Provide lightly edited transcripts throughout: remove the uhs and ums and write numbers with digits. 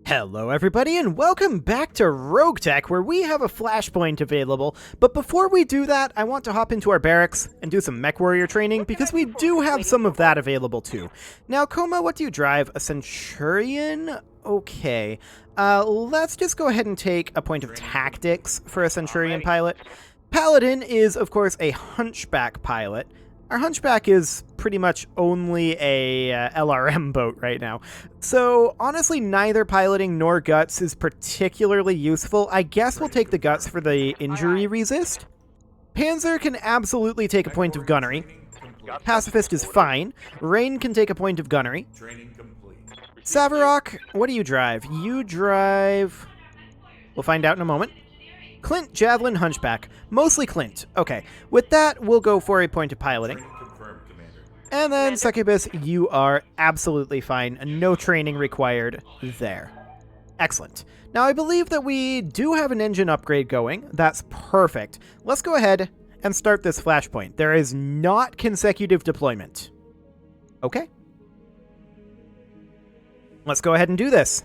Hello everybody and welcome back to RogueTech, where we have a flashpoint available. But before we do that, I want to hop into our barracks and do some mech warrior training, because we do have some of that available too. Now, Koma, what do you drive? A Centurion? Okay. Let's just go ahead and take a point of tactics for a Centurion pilot. Paladin is, of course, a Hunchback pilot. Our Hunchback is pretty much only a LRM boat right now. So, honestly, neither piloting nor guts is particularly useful. I guess we'll take the guts for the injury resist. Panzer can absolutely take a point of gunnery. Pacifist is fine. Rain can take a point of gunnery. Savarok, what do you drive? You drive... We'll find out in a moment. Clint, Javelin, Hunchback. Mostly Clint. Okay. With that, we'll go for a point of piloting. And then, Succubus, you are absolutely fine. No training required there. Excellent. Now, I believe that we do have an engine upgrade going. That's perfect. Let's go ahead and start this flashpoint. There is not consecutive deployment. Okay. Let's go ahead and do this.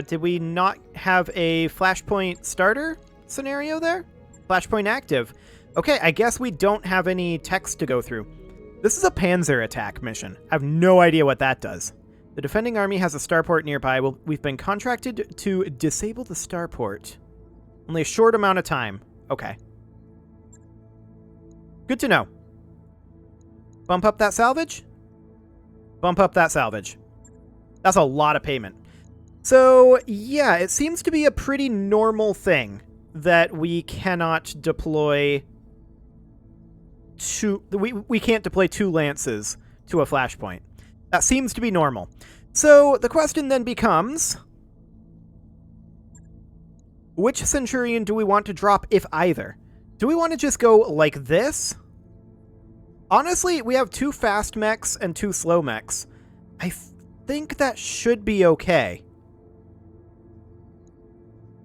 Did we not have a flashpoint starter scenario there? Flashpoint active. Okay, I guess we don't have any text to go through. This is a Panzer attack mission. I have no idea what that does. The defending army has a starport nearby. We've been contracted to disable the starport. Only a short amount of time. Okay. Good to know. Bump up that salvage? Bump up that salvage. That's a lot of payment. So, yeah, it seems to be a pretty normal thing that we cannot deploy we can't deploy two lances to a flashpoint. That seems to be normal. So, the question then becomes, which Centurion do we want to drop, if either? Do we want to just go like this? Honestly, we have two fast mechs and two slow mechs. I think that should be okay.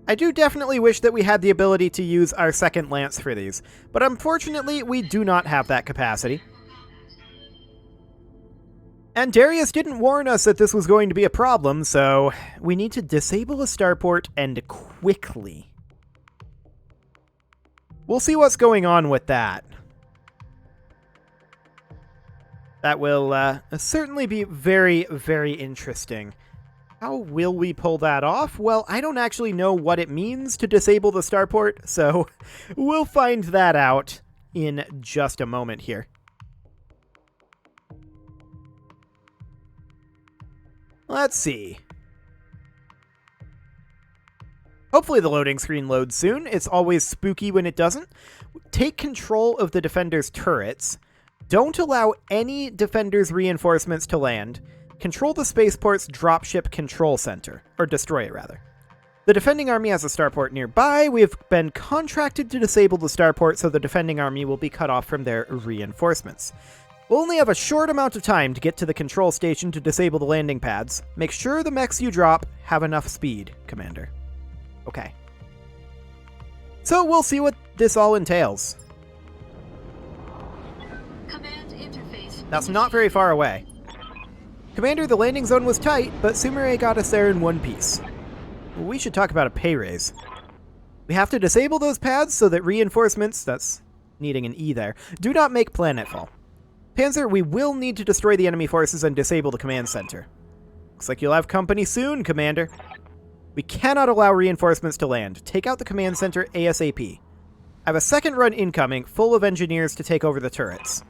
I do definitely wish that we had the ability to use our second lance for these, but unfortunately we do not have that capacity. And Darius didn't warn us that this was going to be a problem, so we need to disable a starport, and quickly. We'll see what's going on with that. That will certainly be very, very interesting. How will we pull that off? Well, I don't actually know what it means to disable the starport, so we'll find that out in just a moment here. Let's see. Hopefully the loading screen loads soon. It's always spooky when it doesn't. Take control of the defender's turrets. Don't allow any defender's reinforcements to land. Control the spaceport's dropship control center, or destroy it rather. The defending army has a starport nearby. We've been contracted to disable the starport, so the defending army will be cut off from their reinforcements. We'll only have a short amount of time to get to the control station to disable the landing pads. Make sure the mechs you drop have enough speed, Commander. Okay. So we'll see what this all entails. Command interface. That's not very far away. Commander, the landing zone was tight, but Sumire got us there in one piece. We should talk about a pay raise. We have to disable those pads so that reinforcements, that's needing an E there, do not make planetfall. Panzer, we will need to destroy the enemy forces and disable the command center. Looks like you'll have company soon, Commander. We cannot allow reinforcements to land. Take out the command center ASAP. I have a second run incoming, full of engineers to take over the turrets.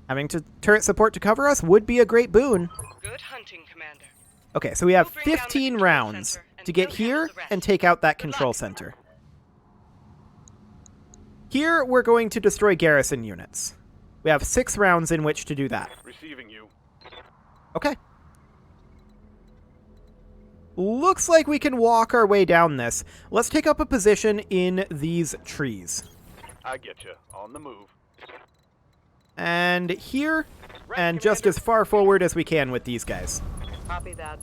Having turret support to cover us would be a great boon. Good hunting, Commander. Okay, so we have 15 rounds to get here and take out that control center. Here, we're going to destroy garrison units. We have 6 rounds in which to do that. Receiving you. Okay. Looks like we can walk our way down this. Let's take up a position in these trees. I get you. On the move. And here, and just as far forward as we can with these guys. Copy that.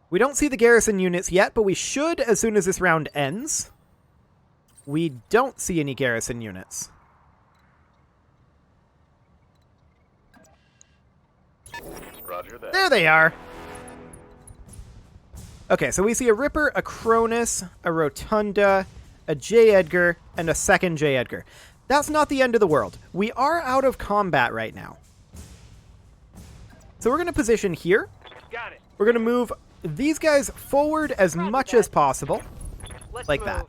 We don't see the garrison units yet, but we should as soon as this round ends. We don't see any garrison units. Roger that. There they are. Okay, so we see a Ripper, a Cronus, a Rotunda, a J. Edgar, and a second J. Edgar. That's not the end of the world. We are out of combat right now. So we're going to position here. Got it. We're going to move these guys forward as much as possible. Let's Like move. that.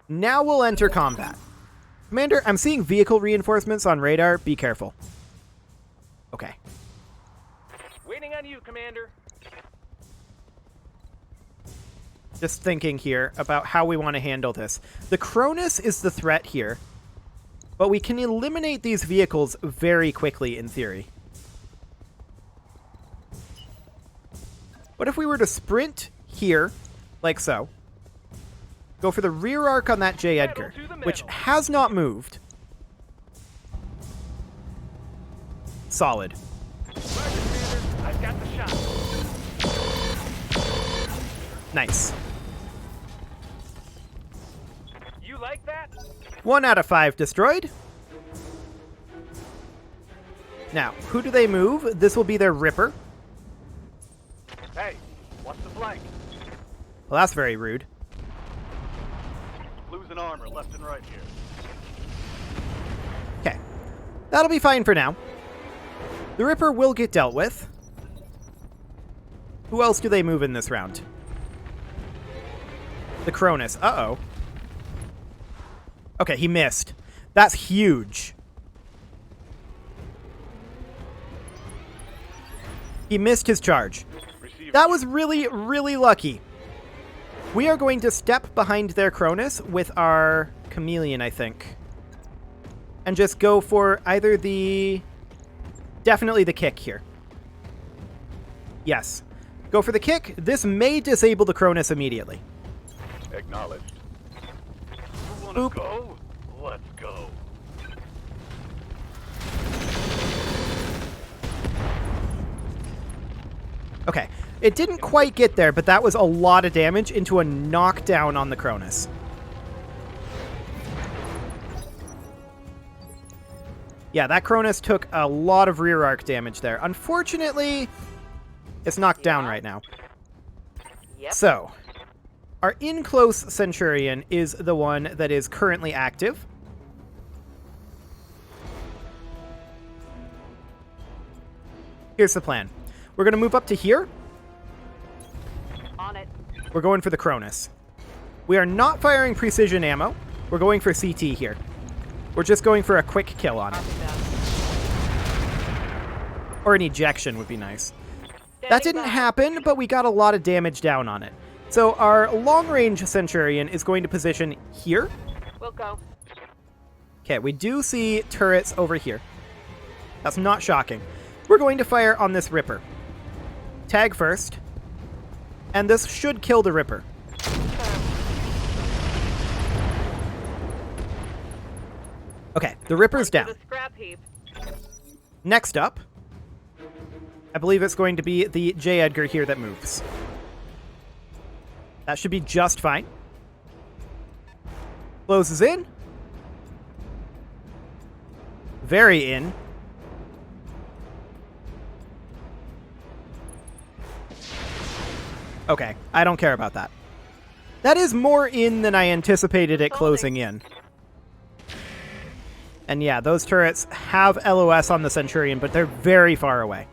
Now we'll enter combat. Commander, I'm seeing vehicle reinforcements on radar. Be careful. Okay. Waiting on you, Commander. Just thinking here about how we want to handle this. The Cronus is the threat here, but we can eliminate these vehicles very quickly in theory. What if we were to sprint here, like so, go for the rear arc on that J. Edgar, which has not moved. Solid. Roger, Commander. I've got the shot. Nice. You like that? 1 out of 5 destroyed. Now, who do they move? This will be their Ripper. Hey, what's the flank? Well, that's very rude. Losing armor left and right here. Okay. That'll be fine for now. The Ripper will get dealt with. Who else do they move in this round? The Cronus. Uh-oh. Okay, he missed. That's huge. He missed his charge. Receiver. That was really, really lucky. We are going to step behind their Cronus with our Chameleon, I think. And just go for either the... Definitely the kick here. Yes. Go for the kick. This may disable the Cronus immediately. Acknowledged. You wanna Boop. go? Let's go. Okay. It didn't quite get there, but that was a lot of damage into a knockdown on the Cronus. Yeah, that Cronus took a lot of rear arc damage there. Unfortunately, it's knocked down right now. Yep. So, our in-close Centurion is the one that is currently active. Here's the plan. We're going to move up to here. On it. We're going for the Cronus. We are not firing precision ammo. We're going for CT here. We're just going for a quick kill on it. Copy that. Or an ejection would be nice. That didn't happen, but we got a lot of damage down on it. So our long-range Centurion is going to position here. We'll go. Okay, we do see turrets over here. That's not shocking. We're going to fire on this Ripper. Tag first. And this should kill the Ripper. Okay, the Ripper's down. The scrap heap. Next up, I believe it's going to be the J. Edgar here that moves. That should be just fine. Closes in. Very in. Okay, I don't care about that. That is more in than I anticipated it closing in. And yeah, those turrets have LOS on the Centurion, but they're very far away.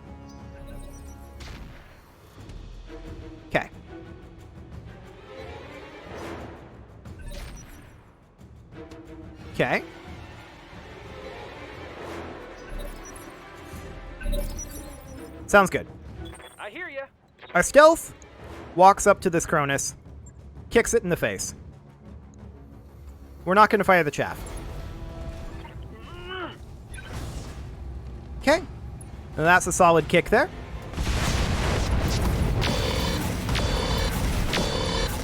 Okay. Okay. Sounds good. I hear ya. Our stealth walks up to this Cronus, kicks it in the face. We're not going to fire the chaff. Okay. And that's a solid kick there.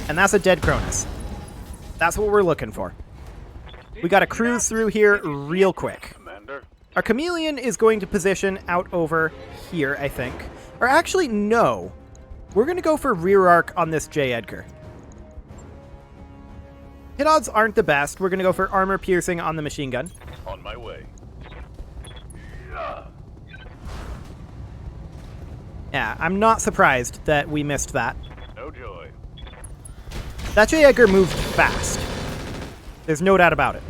And that's a dead Cronus. That's what we're looking for. We got to cruise through here real quick. Commander. Our Chameleon is going to position out over here, I think. Or actually, no. We're going to go for rear arc on this J. Edgar. Hit odds aren't the best. We're going to go for armor piercing on the machine gun. On my way. Yeah, I'm not surprised that we missed that. No joy. That J. Edgar moved fast. There's no doubt about it.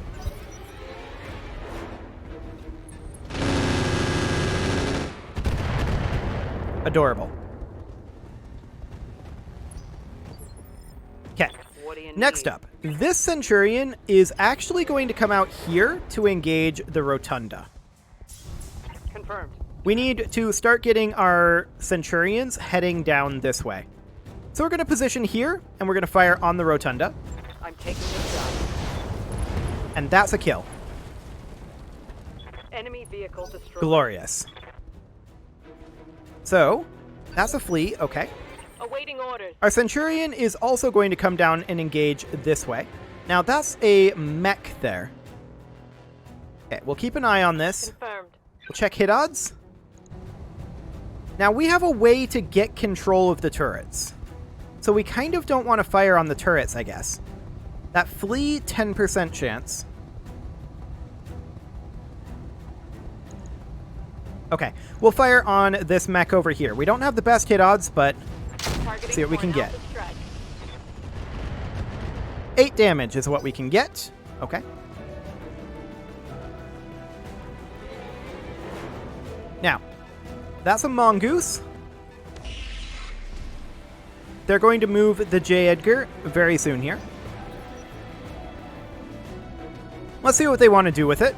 Adorable. Okay. What do you need? Next up, this Centurion is actually going to come out here to engage the Rotunda. Confirmed. We need to start getting our Centurions heading down this way. So we're going to position here, and we're going to fire on the Rotunda. I'm taking this shot. And that's a kill. Enemy vehicle destroyed. Glorious. So, that's a flea, okay. Awaiting orders. Our Centurion is also going to come down and engage this way. Now, that's a mech there. Okay, we'll keep an eye on this. Confirmed. We'll check hit odds. Now, we have a way to get control of the turrets. So we kind of don't want to fire on the turrets, I guess. That flea, 10% chance. Okay, we'll fire on this mech over here. We don't have the best hit odds, but Targeting see what we for can an get. alpha strike. 8 damage is what we can get. Okay. Now, that's a mongoose. They're going to move the J. Edgar very soon here. Let's see what they want to do with it.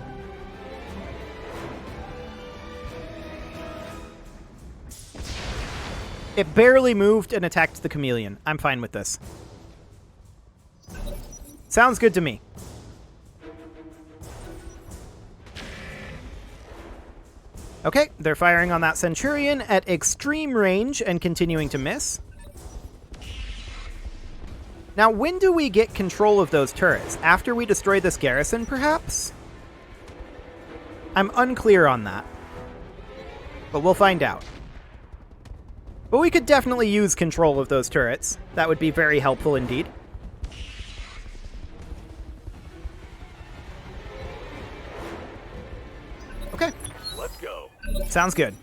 It barely moved and attacked the chameleon. I'm fine with this. Sounds good to me. Okay, they're firing on that Centurion at extreme range and continuing to miss. Now, when do we get control of those turrets? After we destroy this garrison, perhaps? I'm unclear on that. But we'll find out. But we could definitely use control of those turrets. That would be very helpful indeed. Okay, Let's go. sounds good.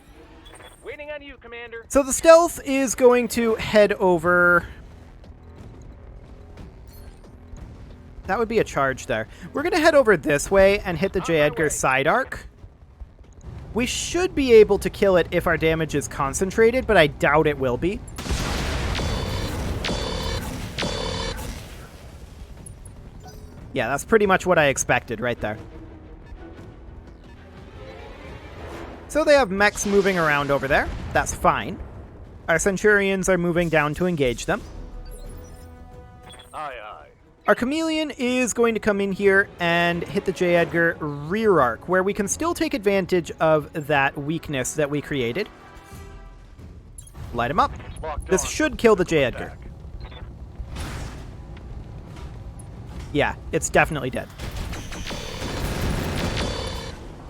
Waiting on you, Commander. So the stealth is going to head over... That would be a charge there. We're going to head over this way and hit the J. Edgar's side arc. We should be able to kill it if our damage is concentrated, but I doubt it will be. Yeah, that's pretty much what I expected right there. So they have mechs moving around over there. That's fine. Our Centurions are moving down to engage them. Aye, aye. Our Chameleon is going to come in here and hit the J. Edgar rear arc, where we can still take advantage of that weakness that we created. Light him up. Locked This on. should kill the J. Edgar. Attack. Yeah, it's definitely dead.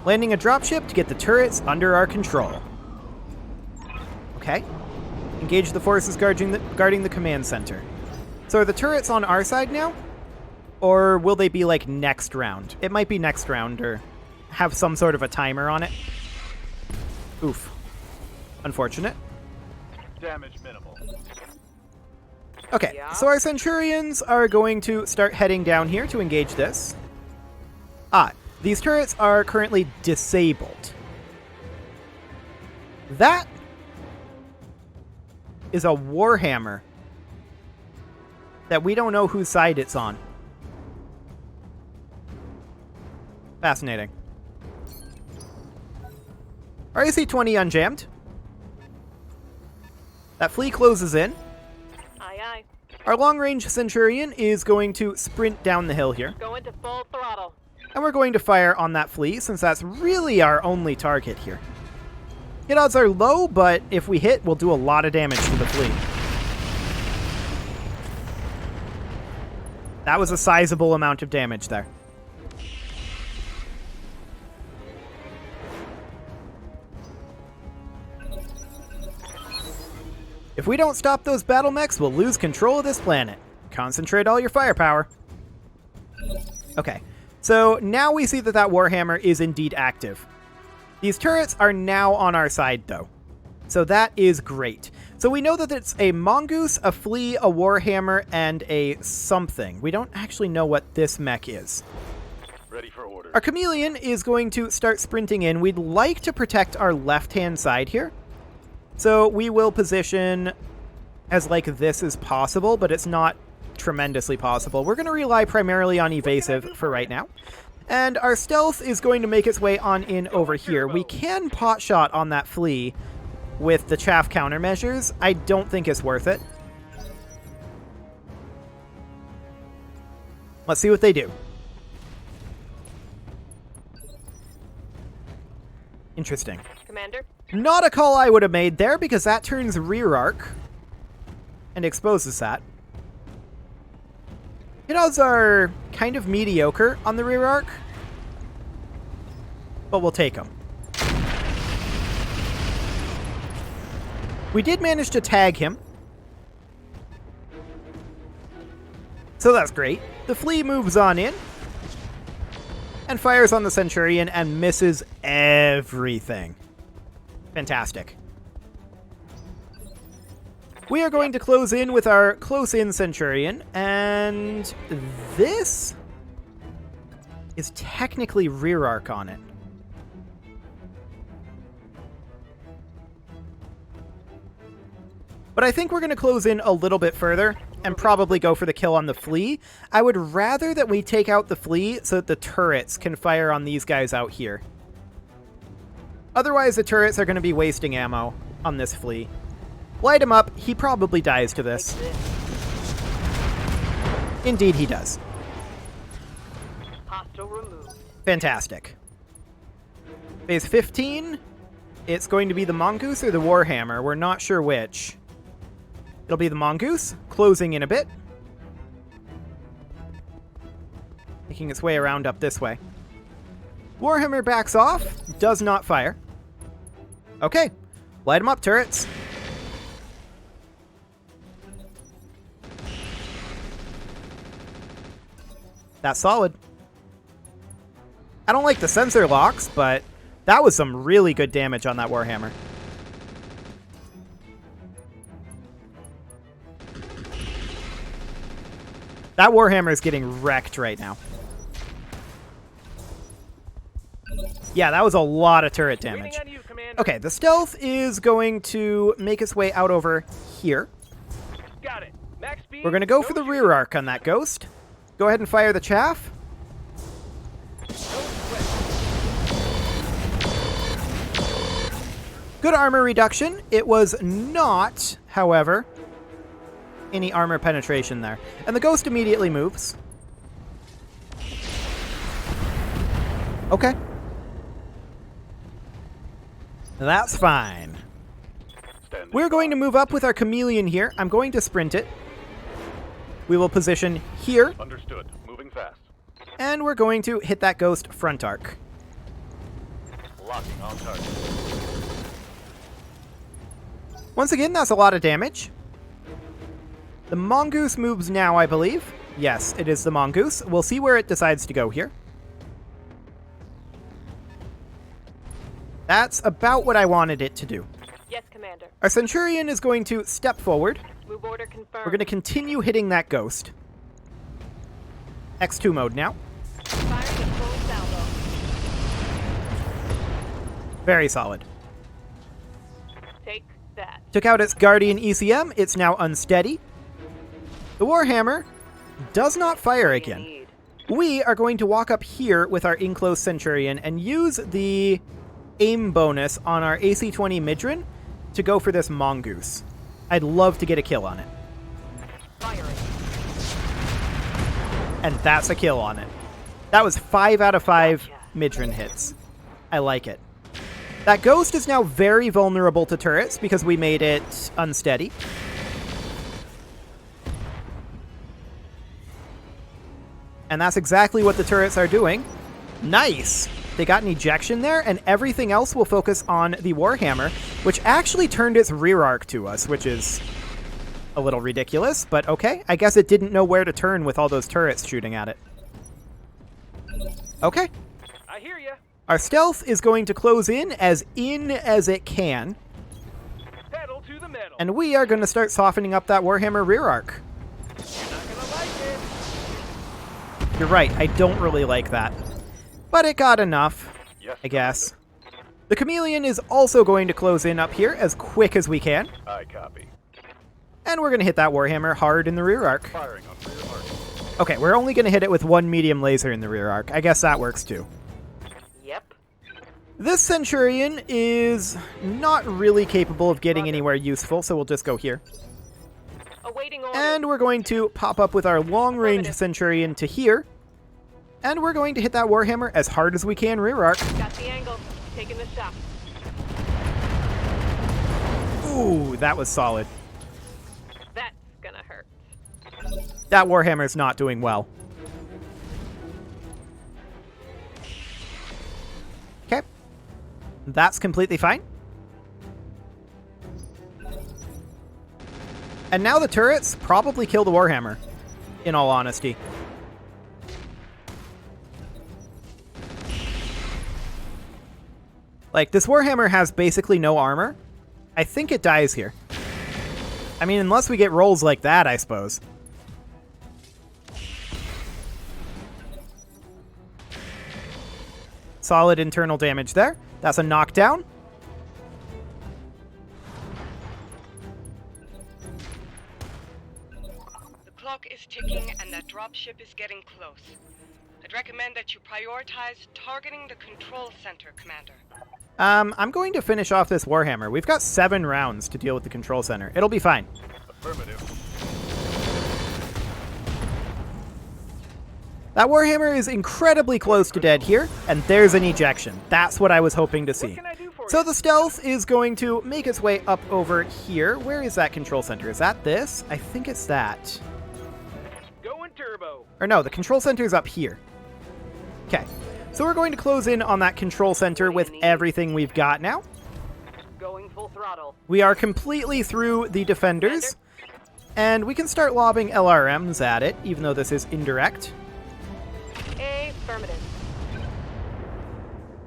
Landing a dropship to get the turrets under our control. Okay. Engage the forces guarding the command center. So are the turrets on our side now? Or will they be like next round? It might be next round or have some sort of a timer on it. Oof. Unfortunate. Damage minimal. Okay, Yeah. so our Centurions are going to start heading down here to engage this. These turrets are currently disabled. That is a Warhammer that we don't know whose side it's on. Fascinating. RAC-20 unjammed. That flea closes in. Aye, aye. Our long-range Centurion is going to sprint down the hill here. Go into full throttle. And we're going to fire on that flea, since that's really our only target here. Hit odds are low, but if we hit, we'll do a lot of damage to the flea. That was a sizable amount of damage there. If we don't stop those battle mechs, we'll lose control of this planet. Concentrate all your firepower. Okay, so now we see that Warhammer is indeed active. These turrets are now on our side, though. So that is great. So we know that it's a mongoose, a flea, a warhammer, and a something. We don't actually know what this mech is. Ready for order. Our chameleon is going to start sprinting in. We'd like to protect our left-hand side here. So we will position as like this as possible, but it's not tremendously possible. We're going to rely primarily on evasive for right now. And our stealth is going to make its way on in over here. We can pot shot on that flea with the chaff countermeasures. I don't think it's worth it. Let's see what they do. Interesting. Commander. Not a call I would have made there, because that turns rear arc and exposes that. Hit odds are kind of mediocre on the rear arc, but we'll take them. We did manage to tag him, so that's great. The flea moves on in and fires on the Centurion and misses everything. Fantastic. We are going to close in with our close-in Centurion, and this is technically rear arc on it. But I think we're going to close in a little bit further and probably go for the kill on the flea. I would rather that we take out the flea so that the turrets can fire on these guys out here. Otherwise, the turrets are going to be wasting ammo on this flea. Light him up. He probably dies to this. Indeed, he does. Hostile removed. Fantastic. Phase 15. It's going to be the mongoose or the warhammer. We're not sure which. It'll be the mongoose, closing in a bit. Making its way around up this way. Warhammer backs off, does not fire. Okay, light them up, turrets. That's solid. I don't like the sensor locks, but that was some really good damage on that Warhammer. That Warhammer is getting wrecked right now. Yeah, that was a lot of turret damage. Waiting on you, Commander. Okay, the stealth is going to make its way out over here. Got it. Max speed. We're going to go no for the shooting. rear arc on that ghost. Go ahead and fire the chaff. Good armor reduction. It was not, however, any armor penetration there. And the ghost immediately moves. Okay. That's fine. Standing We're going to move up with our chameleon here. I'm going to sprint it. We will position here, Understood. Moving fast. and we're going to hit that ghost front arc. Locking on target. Once again, that's a lot of damage. The mongoose moves now, I believe. Yes, it is the mongoose. We'll see where it decides to go here. That's about what I wanted it to do. Yes, Commander. Our Centurion is going to step forward. Move order confirmed. We're going to continue hitting that ghost. X2 mode now. Firing at full salvo. Very solid. Take that. Took out its Guardian ECM. It's now unsteady. The Warhammer does not fire again. Need. We are going to walk up here with our in-close Centurion and use the aim bonus on our AC-20 Midran to go for this mongoose. I'd love to get a kill on it. Firing. And that's a kill on it. That was 5 out of 5 Midran hits. I like it. That ghost is now very vulnerable to turrets because we made it unsteady. And that's exactly what the turrets are doing. Nice! They got an ejection there, and everything else will focus on the Warhammer, which actually turned its rear arc to us, which is a little ridiculous, but okay. I guess it didn't know where to turn with all those turrets shooting at it. Okay. I hear ya. Our stealth is going to close in as it can. And we are going to start softening up that Warhammer rear arc. You're not gonna like it. You're right, I don't really like that. But it got enough, Yes, I guess. The Chameleon is also going to close in up here as quick as we can. I copy. And we're going to hit that Warhammer hard in the rear arc. Firing on rear arc. Okay, we're only going to hit it with one medium laser in the rear arc. I guess that works too. Yep. This Centurion is not really capable of getting anywhere useful, so we'll just go here. Awaiting order. And we're going to pop up with our long-range Centurion to here. And we're going to hit that Warhammer as hard as we can rear arc. Got the angle. Taking the shot. Ooh, that was solid. That's gonna hurt. That Warhammer's not doing well. Okay. That's completely fine. And now the turrets probably kill the Warhammer, in all honesty. Like, this Warhammer has basically no armor. I think it dies here. I mean, unless we get rolls like that, I suppose. Solid internal damage there. That's a knockdown. The clock is ticking and that dropship is getting close. I'd recommend that you prioritize targeting the control center, Commander. I'm going to finish off this Warhammer. We've got 7 rounds to deal with the control center. It'll be fine. Affirmative. That Warhammer is incredibly close to dead here, and there's an ejection. That's what I was hoping to see. What can I do for So you? the stealth is going to make its way up over here. Where is that control center? Is that this? I think it's that. Going turbo. Or no, the control center is up here. Okay. So we're going to close in on that control center with everything we've got now. Going full throttle. We are completely through the defenders, and we can start lobbing LRMs at it, even though this is indirect. Affirmative.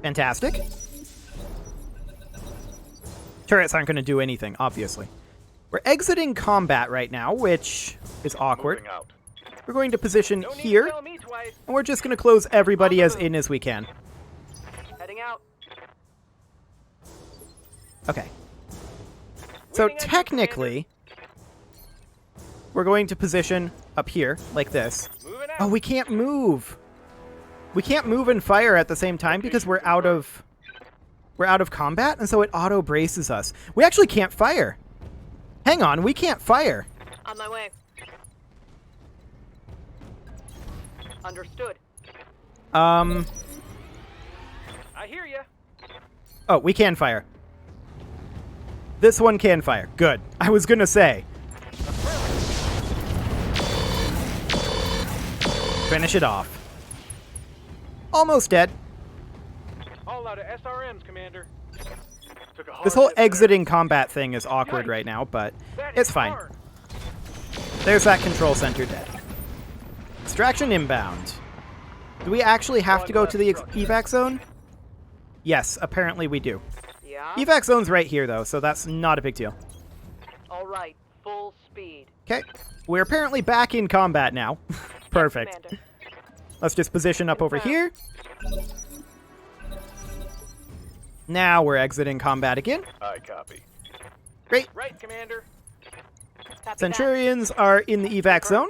Fantastic. Turrets aren't going to do anything, obviously. We're exiting combat right now, which is awkward. Moving out. We're going to position No need to here, tell me twice. and we're just going to close everybody as in as we can. Heading out. Okay. So Waiting on you, technically, we're going to position up here, like this. Moving out. Oh, we can't move. We can't move and fire at the same time because we're out of combat, and so it auto braces us. We actually can't fire. Hang on, we can't fire. On my way. Understood. I hear ya. Oh, we can fire. This one can fire. Good. I was gonna say. Finish it off. Almost dead. All out of SRMs, Commander. Took a hard This whole hit there. exiting combat thing is awkward right now, but it's fine. There's that control center dead. Extraction inbound. Do we actually have to go to the evac zone? Yes, apparently we do. Yeah. Evac zone's right here, though, so that's not a big deal. All right. Full speed. Okay, we're apparently back in combat now. Perfect. Commander. Let's just position up over here. Now we're exiting combat again. I copy. Great. Right, Commander. Copy Centurions are in the evac zone.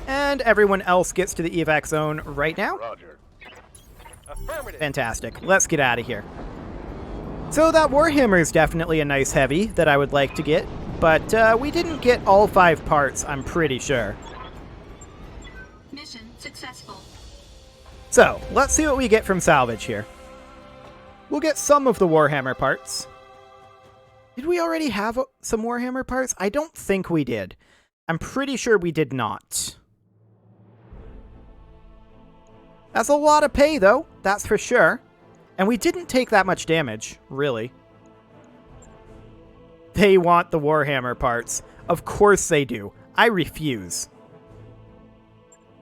And everyone else gets to the evac zone right now. Roger. that. Affirmative. Fantastic. Let's get out of here. So that Warhammer is definitely a nice heavy that I would like to get, but we didn't get all 5 parts, I'm pretty sure. Mission successful. So, let's see what we get from salvage here. We'll get some of the Warhammer parts. Did we already have some Warhammer parts? I don't think we did. I'm pretty sure we did not. That's a lot of pay, though. That's for sure. And we didn't take that much damage, really. They want the Warhammer parts. Of course they do. I refuse.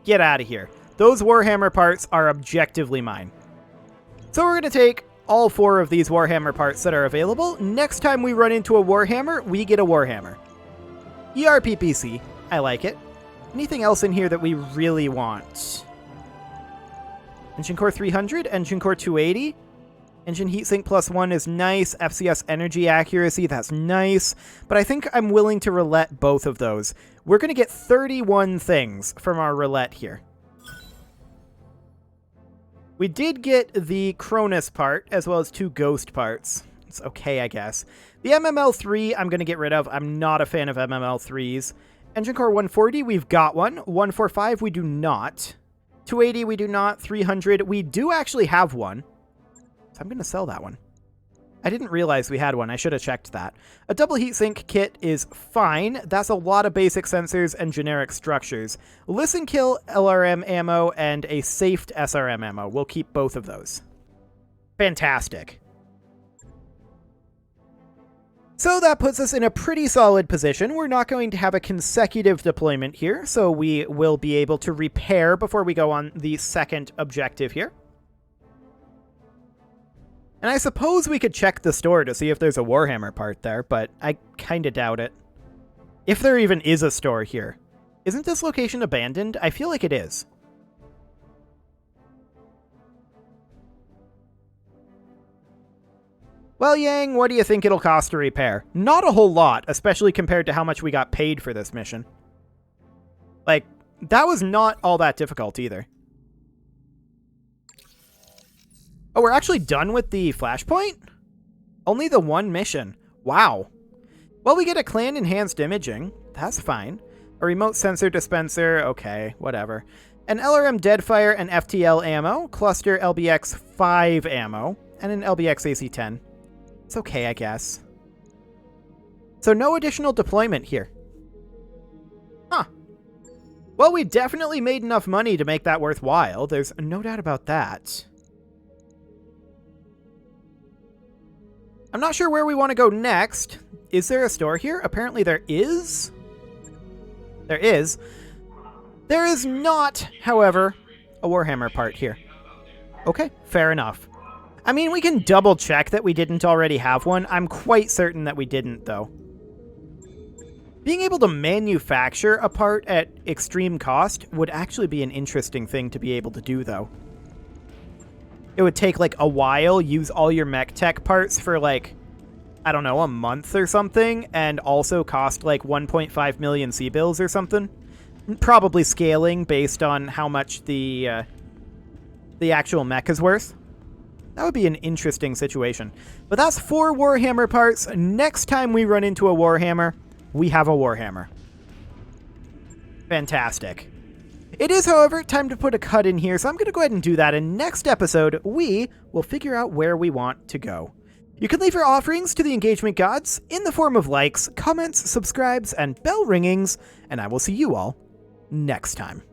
Get out of here. Those Warhammer parts are objectively mine. So we're going to take all 4 of these Warhammer parts that are available. Next time we run into a Warhammer, we get a Warhammer. ERPPC. I like it. Anything else in here that we really want? Engine Core 300, Engine Core 280. Engine Heatsink +1 is nice. FCS Energy Accuracy, that's nice. But I think I'm willing to roulette both of those. We're going to get 31 things from our roulette here. We did get the Cronus part, as well as 2 Ghost parts. It's okay, I guess. The MML3, I'm going to get rid of. I'm not a fan of MML3s. Engine Core 140, we've got one. 145, we do not. 280, we do not. 300, we do actually have one. So I'm going to sell that one. I didn't realize we had one. I should have checked that. A double heatsink kit is fine. That's a lot of basic sensors and generic structures. Listen kill LRM ammo and a safed SRM ammo. We'll keep both of those. Fantastic. So that puts us in a pretty solid position. We're not going to have a consecutive deployment here, so we will be able to repair before we go on the second objective here. And I suppose we could check the store to see if there's a Warhammer part there, but I kind of doubt it. If there even is a store here. Isn't this location abandoned? I feel like it is. Well, Yang, what do you think it'll cost to repair? Not a whole lot, especially compared to how much we got paid for this mission. Like, that was not all that difficult either. Oh, we're actually done with the flashpoint? Only the one mission. Wow. Well, we get a clan enhanced imaging. That's fine. A remote sensor dispenser. Okay, whatever. An LRM Deadfire and FTL ammo. Cluster LBX 5 ammo. And an LBX AC-10. It's okay, I guess. So no additional deployment here. Huh. Well, we definitely made enough money to make that worthwhile. There's no doubt about that. I'm not sure where we want to go next. Is there a store here? Apparently there is. There is. There is not, however, a Warhammer part here. Okay, fair enough. I mean, we can double check that we didn't already have one. I'm quite certain that we didn't, though. Being able to manufacture a part at extreme cost would actually be an interesting thing to be able to do, though. It would take, like, a while, use all your mech tech parts for, like, I don't know, a month or something, and also cost, like, 1.5 million C-bills or something. Probably scaling based on how much the actual mech is worth. That would be an interesting situation. But that's 4 Warhammer parts. Next time we run into a Warhammer, we have a Warhammer. Fantastic. It is, however, time to put a cut in here, so I'm going to go ahead and do that. And next episode, we will figure out where we want to go. You can leave your offerings to the engagement gods in the form of likes, comments, subscribes, and bell ringings, and I will see you all next time.